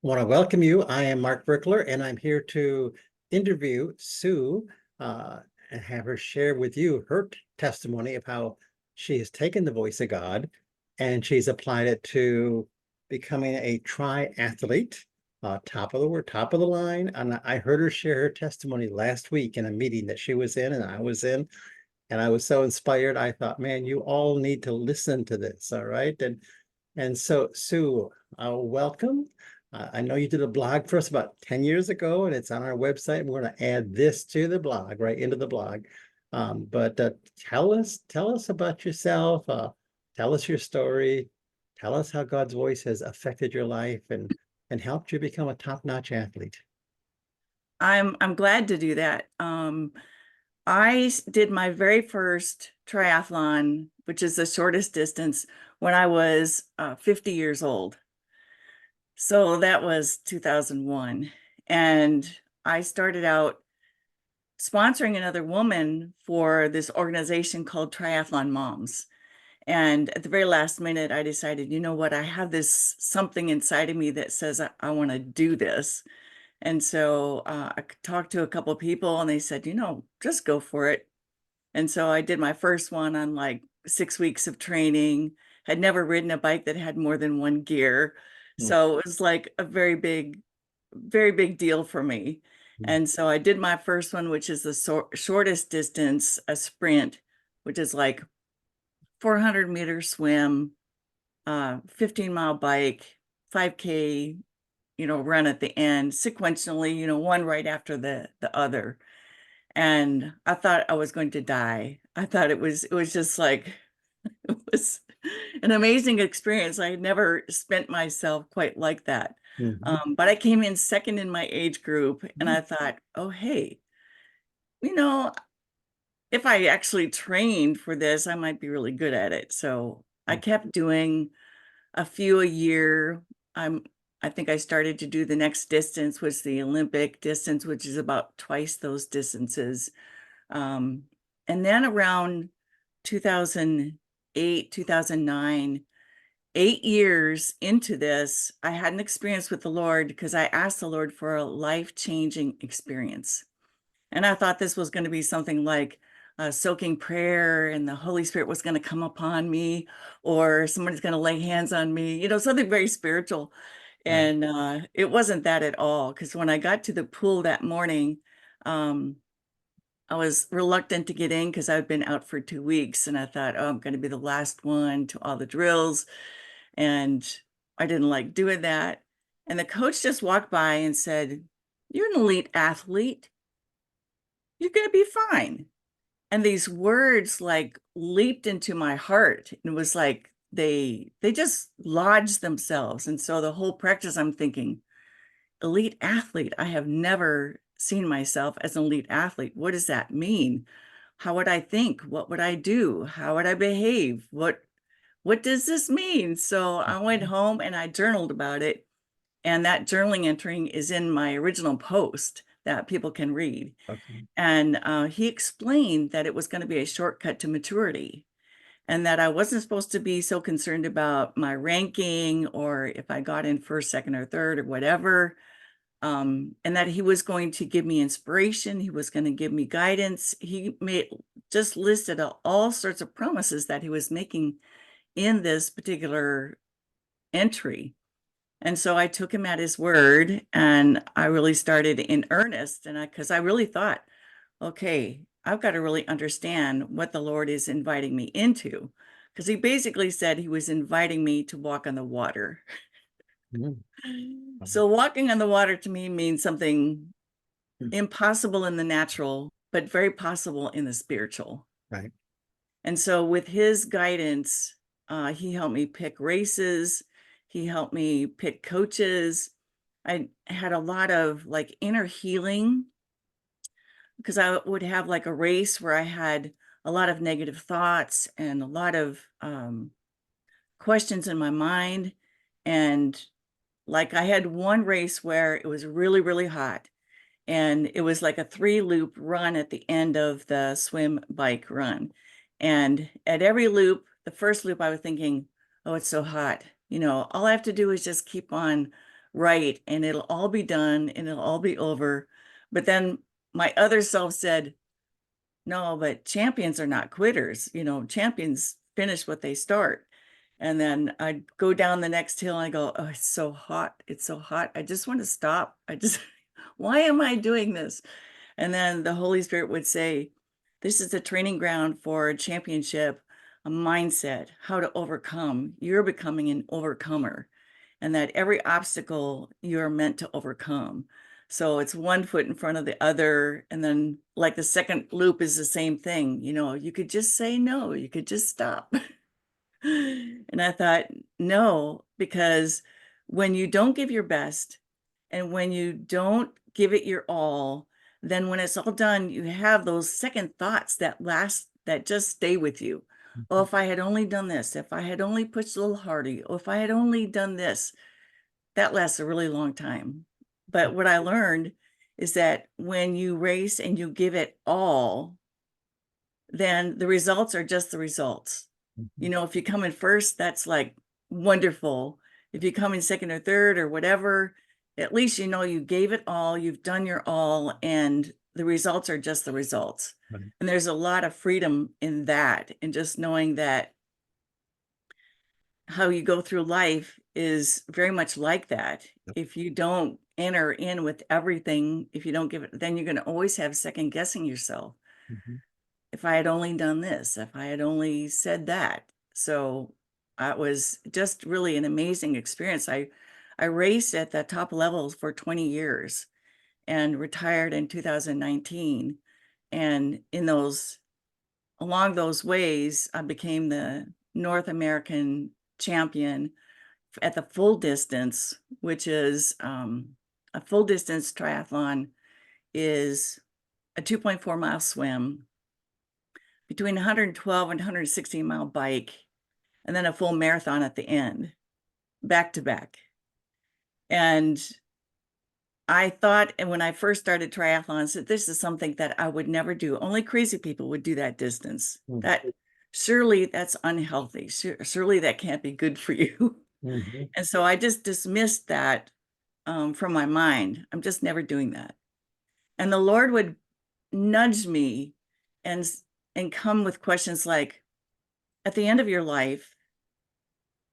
Want to welcome you. I am Mark Brickler, and I'm here to interview Sue and have her share with you her testimony of how she has taken the voice of God and she's applied it to becoming a triathlete, top of the line. And I heard her share her testimony last week in a meeting that she was in and I was in, and I was so inspired. I thought, man, you all need to listen to this. All right. And so, Sue, welcome. I know you did a blog for us about 10 years ago, and it's on our website. We're going to add this to the blog, right into the blog. But tell us about yourself. Tell us your story. Tell us how God's voice has affected your life and helped you become a top-notch athlete. I'm glad to do that. I did my very first triathlon, which is the shortest distance, when I was 50 years old. So that was 2001. And I started out sponsoring another woman for this organization called Triathlon Moms. And at the very last minute, I decided, you know what, I have this something inside of me that says I want to do this. And so I talked to a couple of people and they said, just go for it. And so I did my first one on like 6 weeks of training, had never ridden a bike that had more than one gear. Mm, So it was like a very big deal for me. mm, And so I did my first one, which is the shortest distance, a sprint, which is like 400-meter swim, 15-mile bike, 5K, run at the end sequentially, one right after the other. And I thought I was going to die. I thought it was just like, it was an amazing experience. I had never spent myself quite like that. mhm, But I came in second in my age group and I thought, oh, hey, you know, if I actually trained for this, I might be really good at it. So I mm, kept doing a few a year. I think I started to do the next distance was the Olympic distance, which is about twice those distances. Um, and then around 2008, 2009, 8 years into this, I had an experience with the Lord because I asked the Lord for a life-changing experience. And I thought this was going to be something like a soaking prayer and the Holy Spirit was going to come upon me, or somebody's going to lay hands on me, something very spiritual. right. And it wasn't that at all. Because when I got to the pool that morning, um, I was reluctant to get in because I'd been out for 2 weeks. And I thought, oh, I'm going to be the last one to all the drills. And I didn't like doing that. And the coach just walked by and said, "You're an elite athlete. You're going to be fine." And these words like leaped into my heart. It was like they just lodged themselves. And so the whole practice, I'm thinking, elite athlete. I have never seen myself as an elite athlete. What does that mean? How would I think? What would I do? How would I behave? What does this mean? So I went home and I journaled about it. And that journaling entry is in my original post that people can read. Okay. And he explained that it was going to be a shortcut to maturity and that I wasn't supposed to be so concerned about my ranking or if I got in first, second, or third or whatever. And that he was going to give me inspiration. He was going to give me guidance. He just listed all sorts of promises that he was making in this particular entry. And so I took him at his word and I really started in earnest. And because I really thought, okay, I've got to really understand what the Lord is inviting me into. Because he basically said he was inviting me to walk on the water. Mm, So walking on the water to me means something mm, impossible in the natural, but very possible in the spiritual. right. And so with his guidance, he helped me pick races. He helped me pick coaches. I had a lot of like inner healing because I would have like a race where I had a lot of negative thoughts and a lot of questions in my mind. And like I had one race where it was really, really hot. And it was like a 3-loop run at the end of the swim bike run. And at every loop, the first loop, I was thinking, oh, it's so hot. All I have to do is just keep on right, and it'll all be done and it'll all be over. But then my other self said, no, but champions are not quitters. Champions finish what they start. And then I'd go down the next hill and I go, oh, it's so hot. It's so hot. I just want to stop. Why am I doing this? And then the Holy Spirit would say, this is a training ground for a championship, a mindset, how to overcome. You're becoming an overcomer, and that every obstacle you're meant to overcome. So it's one foot in front of the other. And then like the second loop is the same thing. You could just say no, you could just stop. And I thought, no, because when you don't give your best and when you don't give it your all, then when it's all done, you have those second thoughts that just stay with you. Oh, if I had only done this, if I had only pushed a little harder, or if I had only done this, that lasts a really long time. But what I learned is that when you race and you give it all, then the results are just the results. If you come in first, that's like wonderful. If you come in second or third or whatever, at least you gave it all, you've done your all, and the results are just the results. Right. And there's a lot of freedom in that, and just knowing that how you go through life is very much like that. Yep. If you don't enter in with everything, if you don't give it, then you're going to always have second guessing yourself. If I had only done this, if I had only said that. So it was just really an amazing experience. I raced at the top levels for 20 years and retired in 2019. And along those ways, I became the North American champion at the full distance, which is a full distance triathlon is a 2.4-mile swim, between 112 and 116-mile bike, and then a full marathon at the end, back to back. And I thought, and when I first started triathlons, that this is something that I would never do. Only crazy people would do that distance. That surely that's unhealthy. Surely that can't be good for you. And so I just dismissed that from my mind. I'm just never doing that. And the Lord would nudge me and come with questions like, at the end of your life,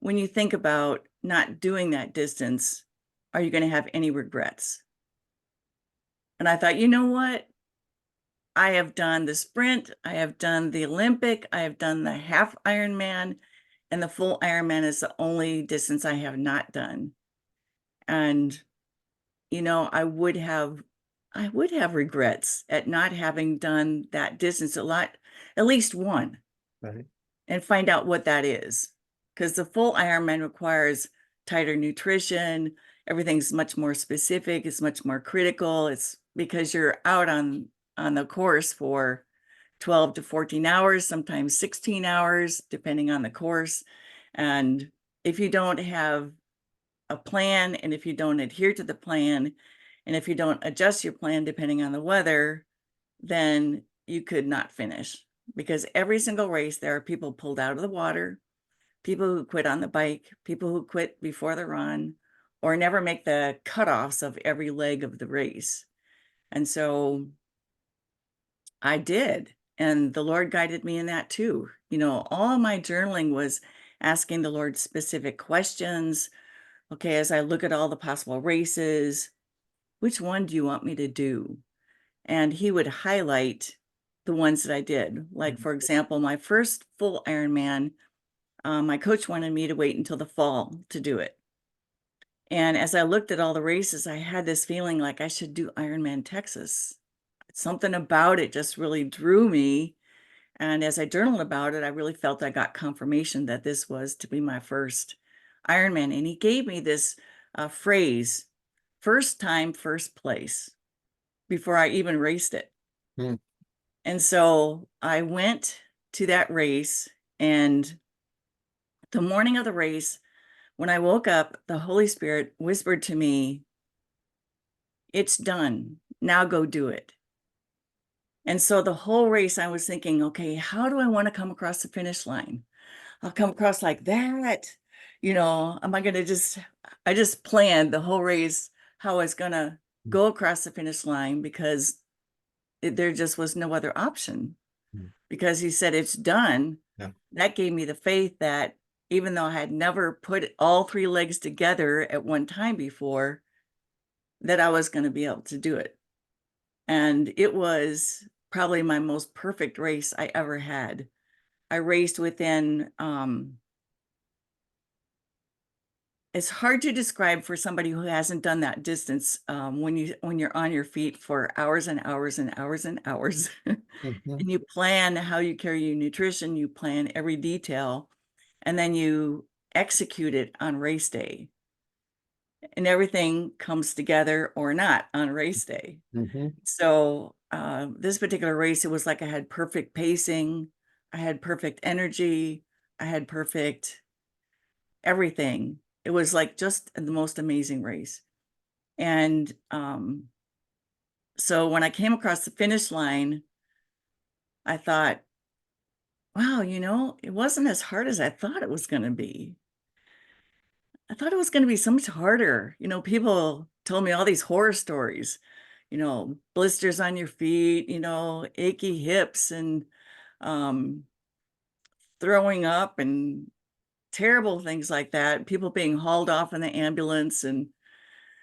when you think about not doing that distance, are you going to have any regrets? And I thought, you know what? I have done the sprint, I have done the Olympic, I have done the half Ironman, and the full Ironman is the only distance I have not done. And, I would have regrets at not having done that distance at least one, Right. and find out what that is. Because the full Ironman requires tighter nutrition. Everything's much more specific. It's much more critical. It's because you're out on the course for 12 to 14 hours, sometimes 16 hours, depending on the course. And if you don't have a plan, and if you don't adhere to the plan, and if you don't adjust your plan depending on the weather, then you could not finish. Because every single race, there are people pulled out of the water, people who quit on the bike, people who quit before the run, or never make the cutoffs of every leg of the race. And so I did. And the Lord guided me in that too. All of my journaling was asking the Lord specific questions. Okay, as I look at all the possible races, which one do you want me to do? And he would highlight the ones that I did. Like, for example, my first full Ironman, my coach wanted me to wait until the fall to do it. And as I looked at all the races, I had this feeling like I should do Ironman Texas. Something about it just really drew me. And as I journaled about it, I really felt I got confirmation that this was to be my first Ironman. And he gave me this phrase, first time, first place, before I even raced it. And so I went to that race, and the morning of the race, when I woke up, the Holy Spirit whispered to me, "It's done. Now go do it." And so the whole race, I was thinking, okay, how do I want to come across the finish line? I'll come across like that. Am I going to just I just planned the whole race, how I was going to go across the finish line, because there just was no other option. Mm. Because he said it's done. Yeah. That gave me the faith that even though I had never put all three legs together at one time before, that I was going to be able to do it. And it was probably my most perfect race I ever had. I raced within, it's hard to describe for somebody who hasn't done that distance, when you're on your feet for hours and hours and hours and hours. Mhm. And you plan how you carry your nutrition, you plan every detail, and then you execute it on race day. And everything comes together or not on race day. Mhm. So this particular race, it was like I had perfect pacing, I had perfect energy, I had perfect everything. It was like just the most amazing race. And so when I came across the finish line, I thought, wow, it wasn't as hard as I thought it was going to be. I thought it was going to be so much harder. People told me all these horror stories, blisters on your feet, achy hips, and um, throwing up and terrible things like that, people being hauled off in the ambulance. And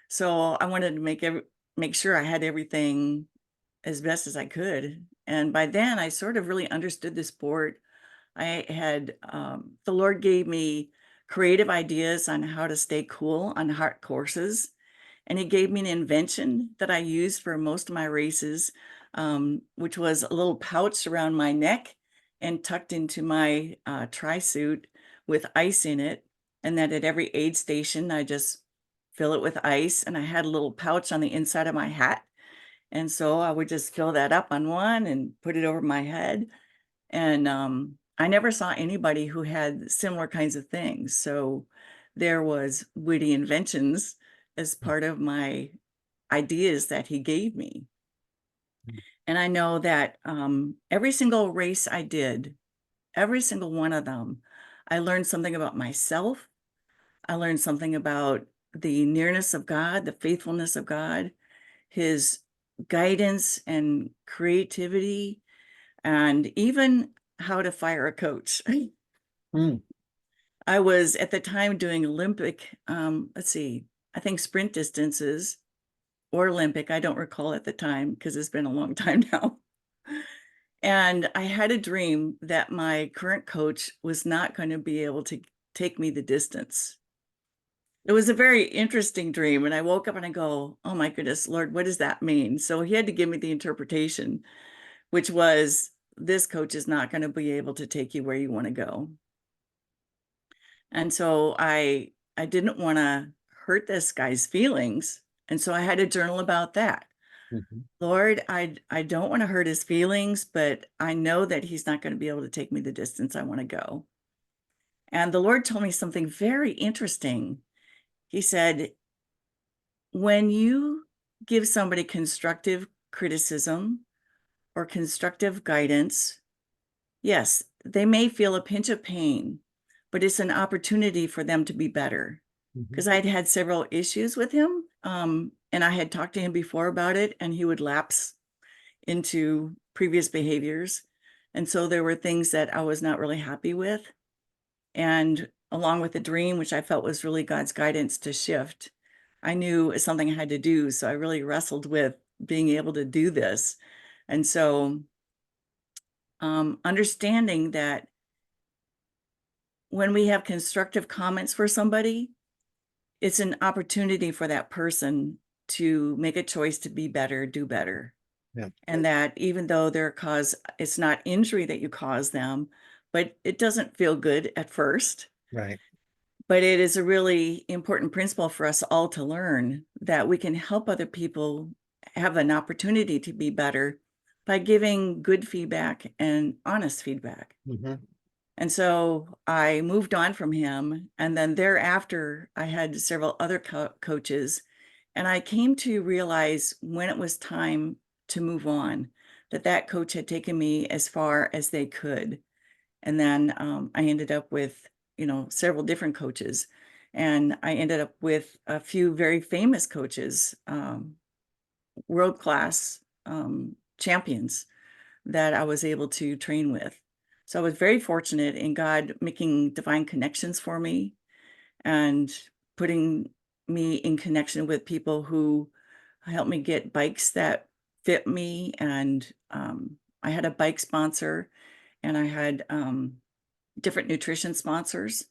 so I wanted to make sure I had everything as best as I could. And by then I sort of really understood the sport. I had, the Lord gave me creative ideas on how to stay cool on hard courses. And he gave me an invention that I used for most of my races, which was a little pouch around my neck and tucked into my tri-suit with ice in it. And that at every aid station, I just fill it with ice. And I had a little pouch on the inside of my hat. And so I would just fill that up on one and put it over my head. And I never saw anybody who had similar kinds of things. So there was witty inventions as part of my ideas that he gave me. And I know that every single race I did, every single one of them, I learned something about myself. I learned something about the nearness of God, the faithfulness of God, his guidance and creativity, and even how to fire a coach. Mm. I was at the time doing Olympic, let's see, I think sprint distances or Olympic. I don't recall at the time because it's been a long time now. And I had a dream that my current coach was not going to be able to take me the distance. It was a very interesting dream. And I woke up and I go, oh my goodness, Lord, what does that mean? So he had to give me the interpretation, which was, this coach is not going to be able to take you where you want to go. And so I didn't want to hurt this guy's feelings. And so I had a journal about that. Mhm. Lord, I don't want to hurt his feelings, but I know that he's not going to be able to take me the distance I want to go. And the Lord told me something very interesting. He said, when you give somebody constructive criticism or constructive guidance, yes, they may feel a pinch of pain, but it's an opportunity for them to be better. Mhm. Because I'd had several issues with him, and I had talked to him before about it, and he would lapse into previous behaviors. And so there were things that I was not really happy with. And along with the dream, which I felt was really God's guidance to shift, I knew it's something I had to do. So I really wrestled with being able to do this. And so understanding that when we have constructive comments for somebody, it's an opportunity for that person to make a choice to be better, do better. Yeah. And that even though it's not injury that you cause them, but it doesn't feel good at first. Right. But it is a really important principle for us all to learn, that we can help other people have an opportunity to be better by giving good feedback and honest feedback. Mhm. And so I moved on from him. And then thereafter, I had several other coaches. And I came to realize when it was time to move on, that coach had taken me as far as they could. And then I ended up with, several different coaches. And I ended up with a few very famous coaches, world-class champions that I was able to train with. So I was very fortunate in God making divine connections for me and putting me in connection with people who helped me get bikes that fit me. And I had a bike sponsor, and I had different nutrition sponsors.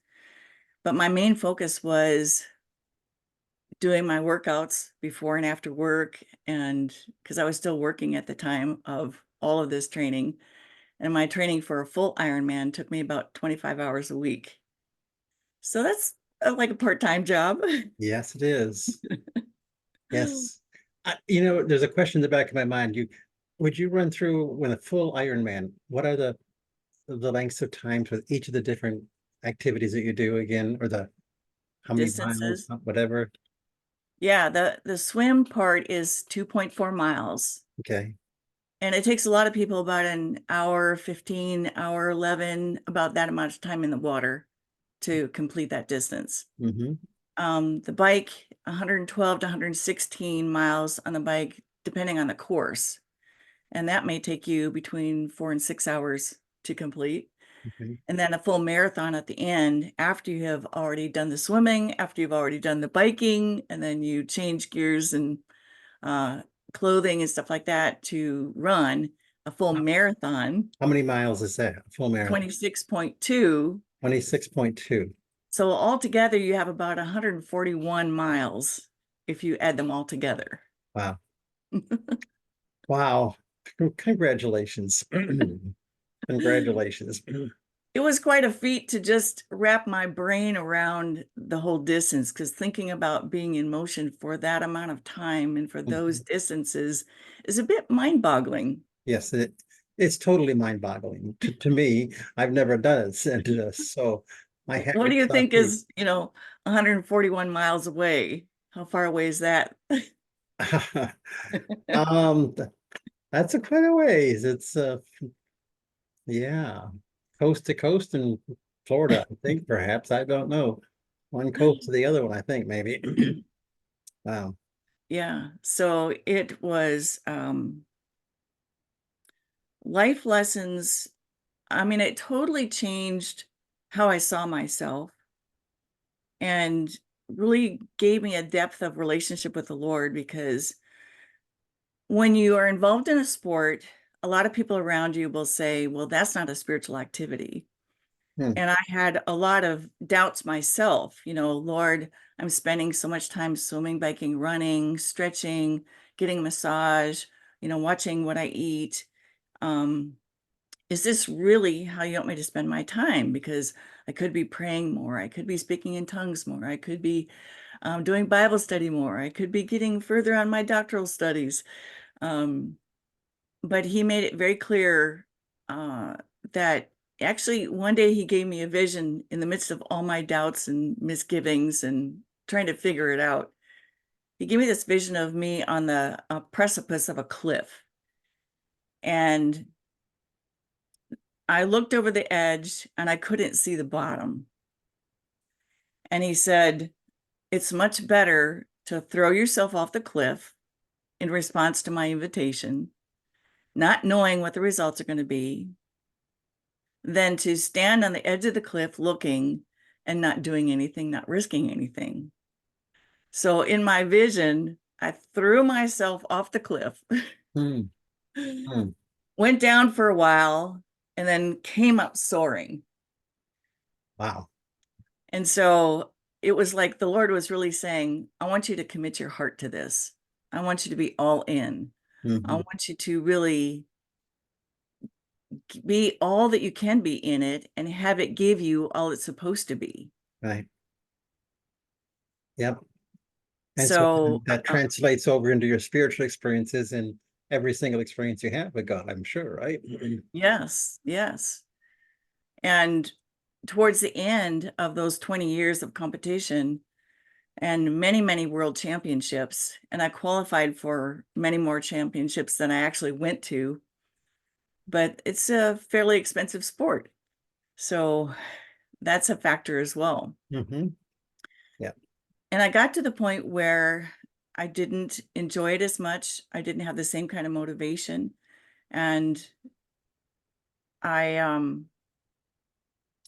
But my main focus was doing my workouts before and after work, and because I was still working at the time of all of this training. And my training for a full Ironman took me about 25 hours a week. So that's like a part-time job. Yes, it is. Yes. There's a question in the back of my mind. Would you run through with a full Ironman? What are the lengths of times with each of the different activities that you do again, or the how many miles, Distances. whatever? Yeah, the swim part is 2.4 miles. Okay. And it takes a lot of people about an hour 15, hour 11, about that amount of time in the water to complete that distance. Mm-hmm. The bike, 112 to 116 miles on the bike, depending on the course. And that may take you between 4 and 6 hours to complete. Okay. And then a full marathon at the end, after you have already done the swimming, after you've already done the biking, and then you change gears and clothing and stuff like that to run a full marathon, How many miles is that? A full marathon? 26.2. 26.2. So altogether, you have about 141 miles if you add them all together. Wow. Wow. Congratulations. Congratulations. It was quite a feat to just wrap my brain around the whole distance, because thinking about being in motion for that amount of time and for those distances is a bit mind-boggling. Yes, it's totally mind-boggling to me. I've never done it, and so my hat What do you goes off think to you. is, 141 miles away? How far away is that? Um, that's a quite a ways. It's yeah, coast to coast in Florida, I think perhaps. I don't know. One coast to the other one, I think maybe. Wow. Yeah, so it was life lessons. I mean, it totally changed how I saw myself and really gave me a depth of relationship with the Lord, because when you are involved in a sport, a lot of people around you will say, well, that's not a spiritual activity. Hmm. And I had a lot of doubts myself, Lord, I'm spending so much time swimming, biking, running, stretching, getting a massage, watching what I eat. Is this really how you want me to spend my time? Because I could be praying more. I could be speaking in tongues more. I could be doing Bible study more. I could be getting further on my doctoral studies. Um, but he made it very clear that actually one day he gave me a vision in the midst of all my doubts and misgivings and trying to figure it out. He gave me this vision of me on the precipice of a cliff. And I looked over the edge and I couldn't see the bottom. And he said, it's much better to throw yourself off the cliff in response to my invitation, not knowing what the results are going to be, than to stand on the edge of the cliff looking and not doing anything, not risking anything. So in my vision, I threw myself off the cliff, Hmm. Hmm. went down for a while, and then came up soaring. Wow. And so it was like the Lord was really saying, I want you to commit your heart to this. I want you to be all in. I Hmm. want you to really be all that you can be in it and have it give you all it's supposed to be. Right. Yep. And so So, that translates over into your spiritual experiences and every single experience you have with God, I'm sure, right? yes, yes. And towards the end of those 20 years of competition and many, many world championships, and I qualified for many more championships than I actually went to, but it's a fairly expensive sport. So that's a factor as well. Hmm. And I got to the point where I didn't enjoy it as much. I didn't have the same kind of motivation. And I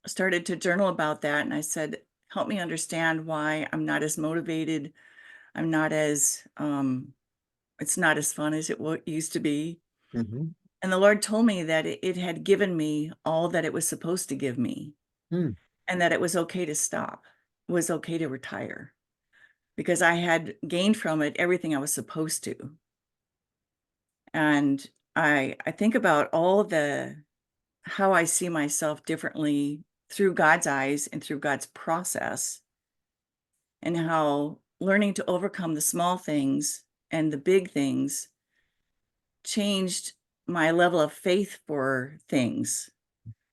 started to journal about that. And I said, help me understand why I'm not as motivated. I'm not as, it's not as fun as it used to be. Mm-hmm. And the Lord told me that it had given me all that it was supposed to give me, Mm. and that it was okay to stop, it was okay to retire, because I had gained from it everything I was supposed to. And I think about how I see myself differently through God's eyes and through God's process, and how learning to overcome the small things and the big things changed my level of faith for things.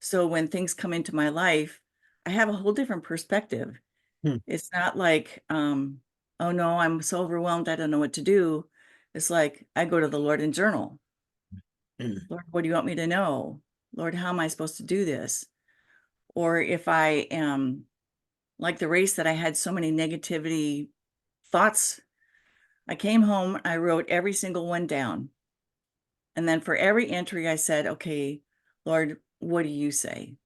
So when things come into my life, I have a whole different perspective. Hmm. It's not like, oh no, I'm so overwhelmed, I don't know what to do. It's like I go to the Lord and journal. Mm. Lord, what do you want me to know? Lord, how am I supposed to do this? Or if I am like the race that I had so many negativity thoughts, I came home, I wrote every single one down. And then for every entry, I said, okay, Lord, what do you say?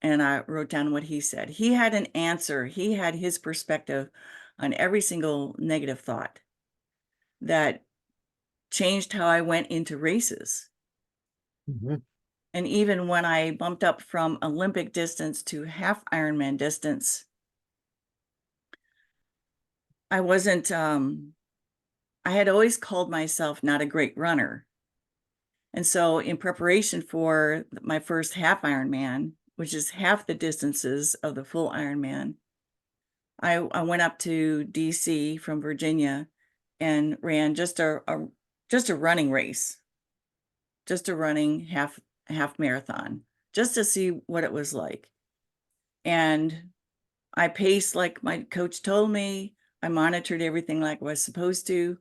And I wrote down what he said. He had an answer. He had his perspective on every single negative thought that changed how I went into races. Mm-hmm. And even when I bumped up from Olympic distance to half Ironman distance, I wasn't, I had always called myself not a great runner. And so in preparation for my first half Ironman, which is half the distances of the full Ironman, I went up to DC from Virginia and ran just a running race, just a running half marathon, just to see what it was like. And I paced like my coach told me. I monitored everything like I was supposed to.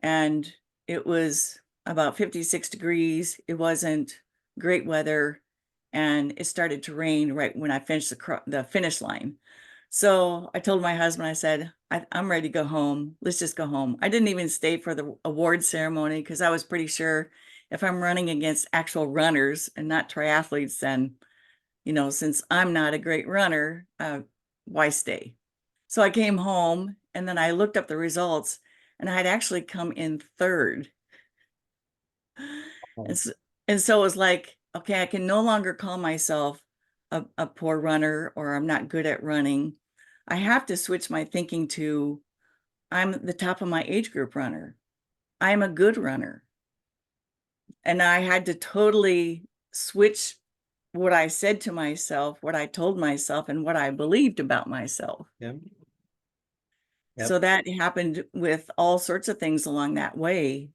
And it was about 56 degrees. It wasn't great weather. And it started to rain right when I finished the finish line. So I told my husband, I said, I'm ready to go home. Let's just go home. I didn't even stay for the award ceremony because I was pretty sure if I'm running against actual runners and not triathletes, then, since I'm not a great runner, why stay? So I came home and then I looked up the results, and I had actually come in third. Oh. And so it was like, okay, I can no longer call myself a poor runner, or I'm not good at running. I have to switch my thinking to, I'm the top of my age group runner. I'm a good runner. And I had to totally switch what I said to myself, what I told myself, and what I believed about myself. Yep. Yep. So that happened with all sorts of things along that way.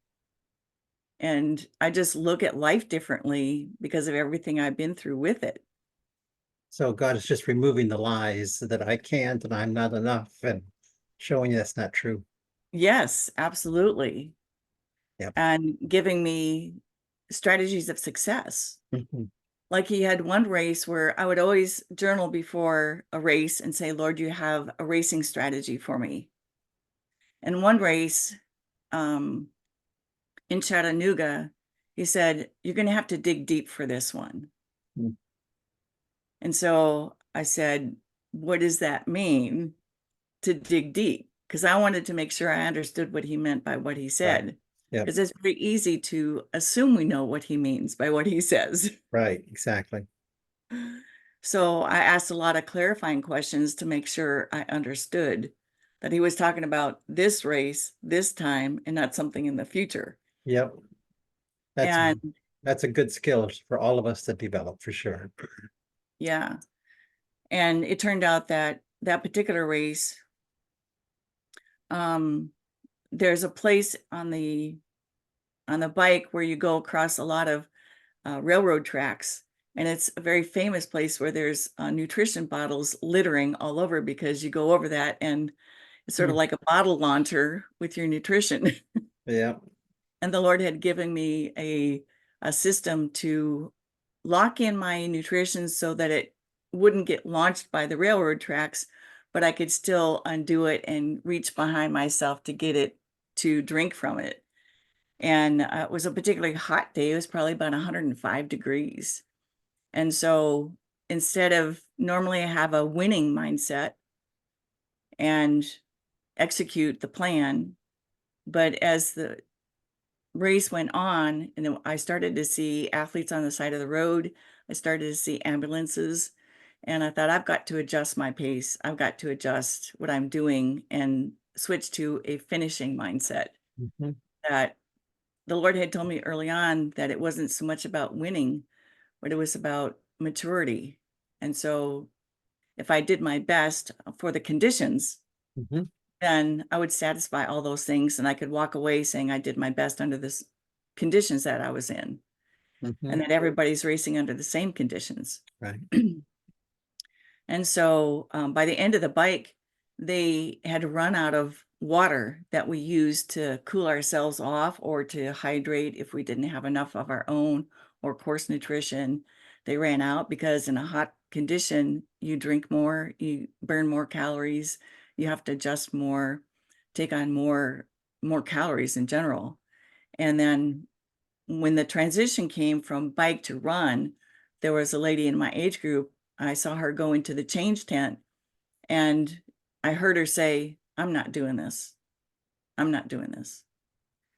And I just look at life differently because of everything I've been through with it. So God is just removing the lies that I can't and I'm not enough and showing you that's not true. Yes, absolutely. Yep. And giving me strategies of success. Mhm. Like he had one race where I would always journal before a race and say, Lord, you have a racing strategy for me. And one race in Chattanooga, he said, you're going to have to dig deep for this one. Mm. And so I said, what does that mean, to dig deep? Because I wanted to make sure I understood what he meant by what he Right. said. Yep. Because it's very easy to assume we know what he means by what he says. Right. Exactly. So I asked a lot of clarifying questions to make sure I understood that he was talking about this race, this time, and not something in the future. Yep. That's And that's a good skill for all of us to develop for sure. yeah, and it turned out that that particular race, there's a place on the bike where you go across a lot of railroad tracks. And it's a very famous place where there's nutrition bottles littering all over, because you go over that and it's sort of Mm. like a bottle launcher with your nutrition. Yeah. And the Lord had given me a system to lock in my nutrition so that it wouldn't get launched by the railroad tracks, but I could still undo it and reach behind myself to get it to drink from it. And it was a particularly hot day. It was probably about 105 degrees. And so instead of normally I have a winning mindset and execute the plan, but as the race went on and I started to see athletes on the side of the road, I started to see ambulances, and I thought, I've got to adjust my pace. I've got to adjust what I'm doing and switch to a finishing mindset. Mhm. That the Lord had told me early on that it wasn't so much about winning, but it was about maturity. And so if I did my best for the conditions, Mhm. then I would satisfy all those things and I could walk away saying I did my best under this conditions that I was in, and Mhm. that everybody's racing under the same conditions. Right. And so by the end of the bike, they had run out of water that we used to cool ourselves off or to hydrate if we didn't have enough of our own, or course nutrition. They ran out because in a hot condition, you drink more, you burn more calories, you have to adjust more, take on more calories in general. And then when the transition came from bike to run, there was a lady in my age group. I saw her go into the change tent and I heard her say, I'm not doing this. I'm not doing this.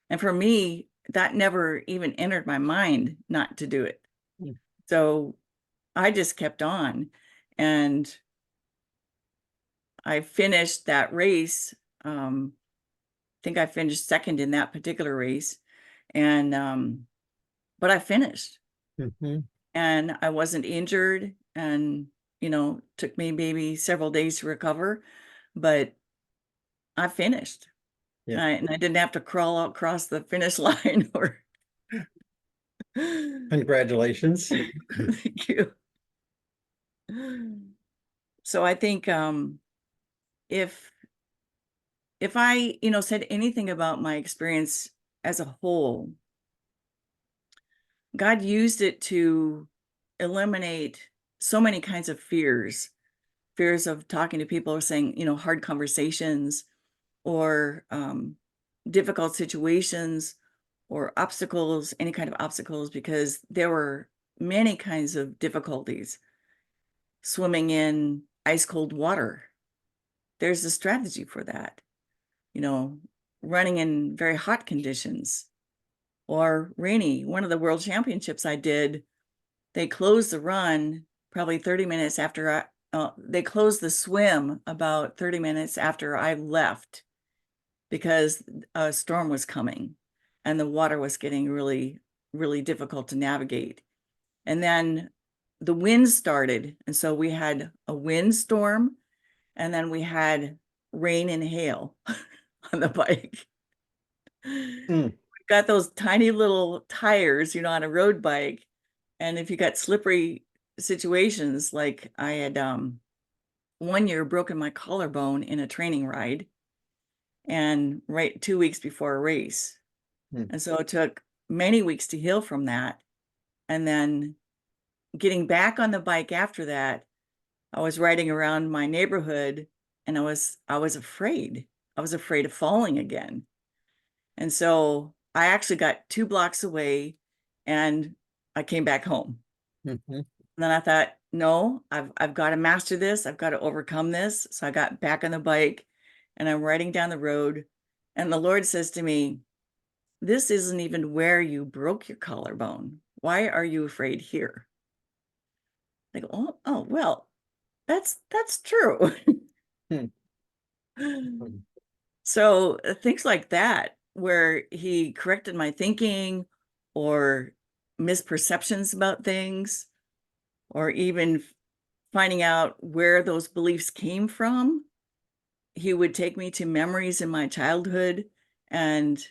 And for me, that never even entered my mind not to do it. Mm. So I just kept on, and I finished that race. I think I finished second in that particular race. And, but I finished. Mhm. And I wasn't injured, and took me maybe several days to recover, but I finished. Yeah. And I didn't have to crawl across the finish line or Congratulations. thank you. So I think if I said anything about my experience as a whole, God used it to eliminate so many kinds of fears of talking to people, or saying, hard conversations, or difficult situations, or obstacles, any kind of obstacles, because there were many kinds of difficulties. Swimming in ice cold water, there's a strategy for that. You know, running in very hot conditions or rainy. One of the world championships I did, they closed the run probably 30 minutes after they closed the swim about 30 minutes after I left, because a storm was coming and the water was getting really, really difficult to navigate. And then the wind started. And so we had a windstorm, and then we had rain and hail on the bike. Mm. We got those tiny little tires, on a road bike. And if you got slippery situations, like I had one year broken my collarbone in a training ride, and right 2 weeks before a race. Mm. And so it took many weeks to heal from that. And then getting back on the bike after that, I was riding around my neighborhood, and I was afraid. I was afraid of falling again. And so I actually got 2 blocks away and I came back home. Mhm. And then I thought, no, I've got to master this. I've got to overcome this. So I got back on the bike and I'm riding down the road, and the Lord says to me, this isn't even where you broke your collarbone. Why are you afraid here? I go, oh, well, that's true. Mm. Mm. So things like that, where he corrected my thinking or misperceptions about things, or even finding out where those beliefs came from. He would take me to memories in my childhood and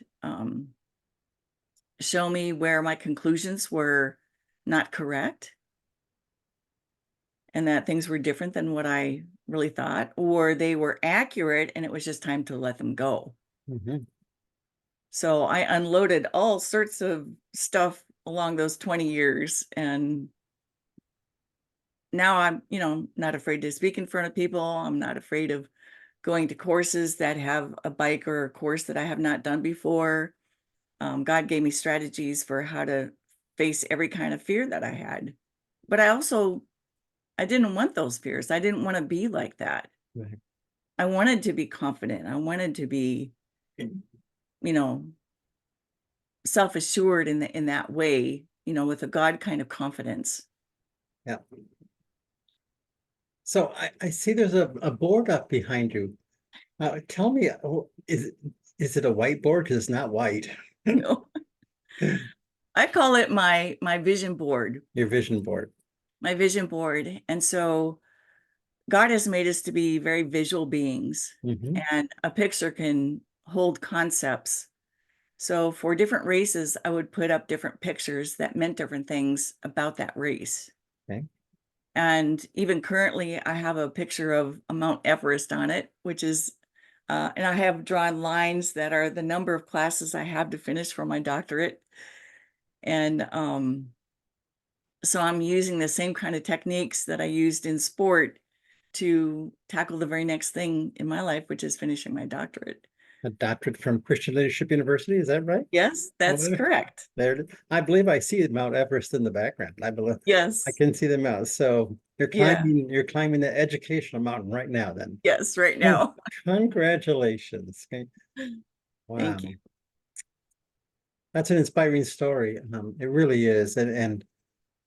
show me where my conclusions were not correct, and that things were different than what I really thought, or they were accurate and it was just time to let them go. Mhm. So I unloaded all sorts of stuff along those 20 years, and now I'm, not afraid to speak in front of people. I'm not afraid of going to courses that have a bike or a course that I have not done before. God gave me strategies for how to face every kind of fear that I had. But I didn't want those fears. I didn't want to be like that. Right. I wanted to be confident. I wanted to be, you know, self-assured in that way, with a God kind of confidence. Yeah. So I see there's a board up behind you. Tell me, is it a whiteboard? Because it's not white. You know, I call it my vision board, Your vision board. my vision board. And so God has made us to be very visual beings, Hmm. and a picture can hold concepts. So for different races, I would put up different pictures that meant different things about that race. Okay. And even currently, I have a picture of a Mount Everest on it, which is, and I have drawn lines that are the number of classes I have to finish for my doctorate. And so I'm using the same kind of techniques that I used in sport to tackle the very next thing in my life, which is finishing my doctorate. A doctorate from Christian Leadership University, is that right? Yes, that's Oh, correct. there it is. I believe I see Mount Everest in the background. I believe I Yes. can see the mountain. So Yeah. you're climbing the educational mountain right now then. Yes, right Oh, now. congratulations. Okay. Wow. Thank you. That's an inspiring story. It really is. And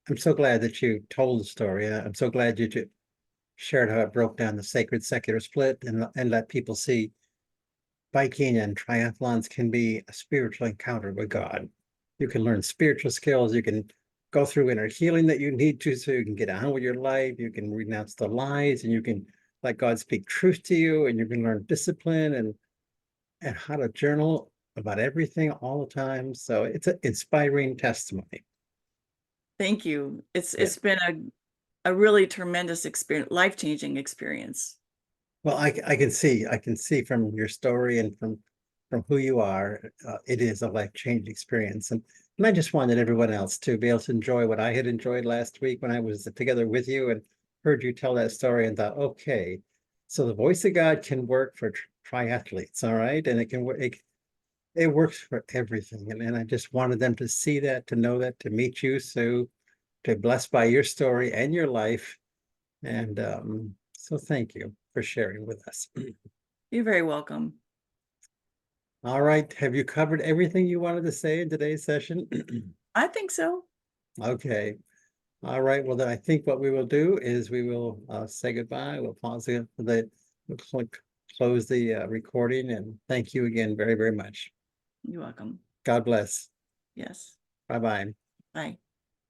I'm so glad that you told the story. I'm so glad you shared how it broke down the sacred secular split and let people see biking and triathlons can be a spiritual encounter with God. You can learn spiritual skills. You can go through inner healing that you need to, so you can get on with your life. You can renounce the lies, and you can let God speak truth to you, and you can learn discipline and how to journal about everything all the time. So it's an inspiring testimony. Thank you. Yeah. It's been a really tremendous experience, life-changing experience. Well, I can see from your story and from who you are, it is a life-changing experience. And I just wanted everyone else to be able to enjoy what I had enjoyed last week when I was together with you and heard you tell that story and thought, okay, so the voice of God can work for triathletes, all right, and it can work. It works for everything, and I just wanted them to see that, to know that, to meet you, Sue, to be blessed by your story and your life. And so thank you for sharing with us. You're very welcome. All right. Have you covered everything you wanted to say in today's session? I think so. Okay. All right. Well, then I think what we will do is we will say goodbye. We'll pause we'll close the recording, and thank you again very, very much. You're welcome. God bless. Yes. Bye-bye. Bye.